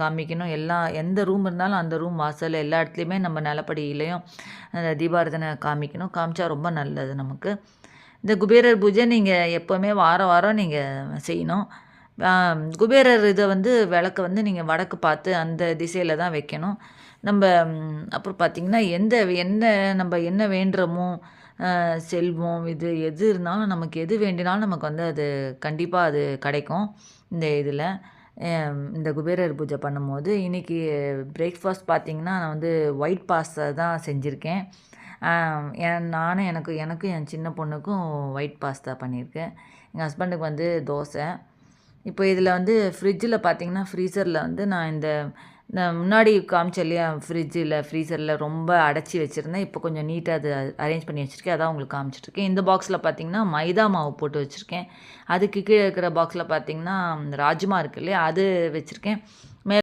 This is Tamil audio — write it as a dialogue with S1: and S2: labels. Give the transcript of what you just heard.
S1: காமிக்கணும். எந்த ரூம் இருந்தாலும் அந்த ரூம் வாசல் எல்லா இடத்துலையுமே நம்ம நிலப்படியிலையும் அந்த தீபாராதனை காமிக்கணும். காமிச்சா ரொம்ப நல்லது நமக்கு. இந்த குபேரர் பூஜை நீங்கள் எப்போவுமே வாரம் வாரம் நீங்கள் செய்யணும். குபேரர் இதை வந்து விளக்க வந்து நீங்கள் வடக்கு பார்த்து அந்த திசையில் தான் வைக்கணும். நம்ம அப்புறம் பார்த்திங்கன்னா நம்ம என்ன வேண்டுறோமோ செல்வம் இது எது இருந்தாலும் நமக்கு எது வேண்டினாலும் நமக்கு வந்து அது கண்டிப்பாக அது கிடைக்கும். இந்த இதில் இந்த குபேரர் பூஜை பண்ணும்போது இன்றைக்கி பிரேக்ஃபாஸ்ட் பார்த்திங்கன்னா நான் வந்து ஒயிட் பாஸ்தா தான் செஞ்சுருக்கேன். நானும் எனக்கும் என் சின்ன பொண்ணுக்கும் ஒயிட் பாஸ்தா பண்ணியிருக்கேன். எங்கள் ஹஸ்பண்டுக்கு வந்து தோசை. இப்போ இதில் வந்து ஃப்ரிட்ஜில் பார்த்திங்கன்னா ஃப்ரீசரில் வந்து நான் முன்னாடி காமிச்சேன் இல்லையா, ஃப்ரீசரில் ரொம்ப அடைச்சி வச்சுருந்தேன். இப்போ கொஞ்சம் நீட்டாக அது அரேஞ்ச் பண்ணி வச்சுருக்கேன். அதான் உங்களுக்கு காமிச்சிட்ருக்கேன். இந்த பாக்ஸில் பார்த்திங்கன்னா மைதா மாவு போட்டு வச்சுருக்கேன். அதுக்கு கீழே இருக்கிற பாக்ஸில் பார்த்திங்கன்னா ராஜ்மா இருக்கு இல்லையா, அது வச்சுருக்கேன்.